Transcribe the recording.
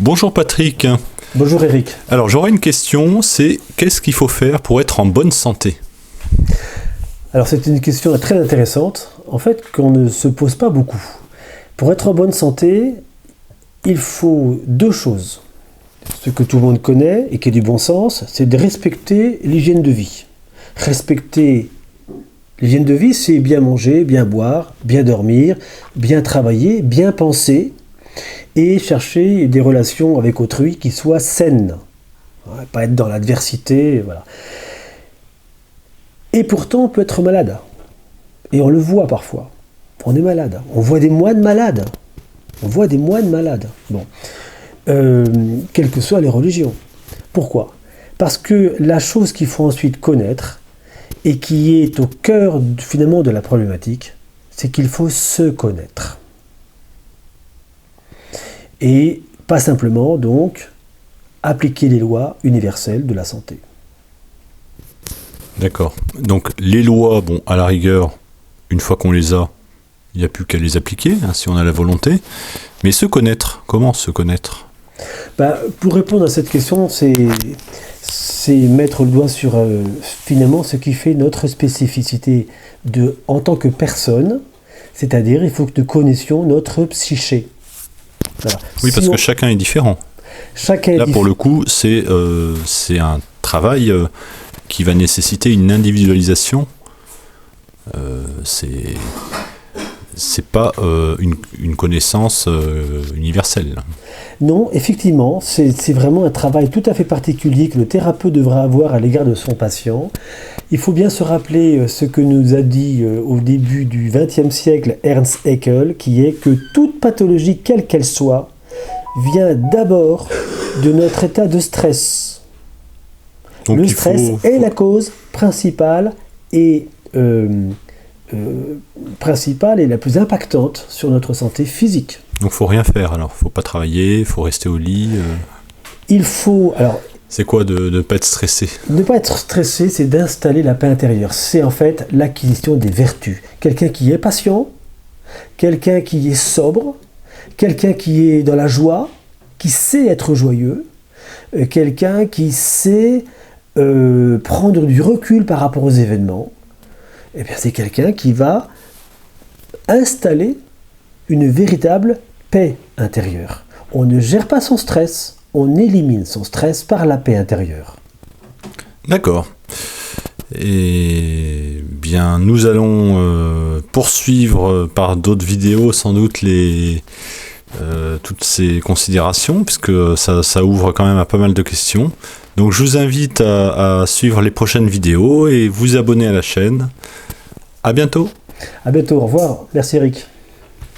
Bonjour Patrick. Bonjour Eric. Alors j'aurais une question, c'est qu'est-ce qu'il faut faire pour être en bonne santé ? Alors c'est une question très intéressante, en fait qu'on ne se pose pas beaucoup. Pour être en bonne santé, il faut deux choses. Ce que tout le monde connaît et qui est du bon sens, c'est de respecter l'hygiène de vie. Respecter l'hygiène de vie, c'est bien manger, bien boire, bien dormir, bien travailler, bien penser et chercher des relations avec autrui qui soient saines. Pas être dans l'adversité, voilà. Et pourtant, on peut être malade. Et on le voit parfois. On est malade. On voit des moines malades. Bon. Quelles que soient les religions. Pourquoi ? Parce que la chose qu'il faut ensuite connaître, et qui est au cœur finalement de la problématique, c'est qu'il faut se connaître. Et pas simplement, donc, appliquer les lois universelles de la santé. D'accord. Donc les lois, bon, à la rigueur, une fois qu'on les a, il n'y a plus qu'à les appliquer, si on a la volonté. Mais se connaître, comment se connaître ? Pour répondre à cette question, c'est mettre le doigt sur finalement ce qui fait notre spécificité en tant que personne, c'est-à-dire il faut que nous connaissions notre psyché. Voilà. Oui, parce que chacun est différent. Là, pour le coup, c'est un travail qui va nécessiter une individualisation. C'est pas une connaissance universelle. Non, effectivement, c'est vraiment un travail tout à fait particulier que le thérapeute devra avoir à l'égard de son patient. Il faut bien se rappeler ce que nous a dit au début du XXe siècle Ernst Haeckel, qui est que toute pathologie, quelle qu'elle soit, vient d'abord de notre état de stress. Donc le stress est la cause principale et la plus impactante sur notre santé physique. Donc il faut rien faire alors, faut pas travailler, faut rester au lit. Il faut c'est quoi de ne pas être stressé ? Ne pas être stressé, c'est d'installer la paix intérieure. C'est en fait l'acquisition des vertus. Quelqu'un qui est patient, quelqu'un qui est sobre, quelqu'un qui est dans la joie, qui sait être joyeux, quelqu'un qui sait prendre du recul par rapport aux événements. Eh bien, c'est quelqu'un qui va installer une véritable paix intérieure. On ne gère pas son stress, on élimine son stress par la paix intérieure. D'accord. Et bien, nous allons poursuivre par d'autres vidéos sans doute toutes ces considérations, puisque ça ouvre quand même à pas mal de questions. Donc je vous invite à suivre les prochaines vidéos et vous abonner à la chaîne. À bientôt. À bientôt, au revoir. Merci Eric.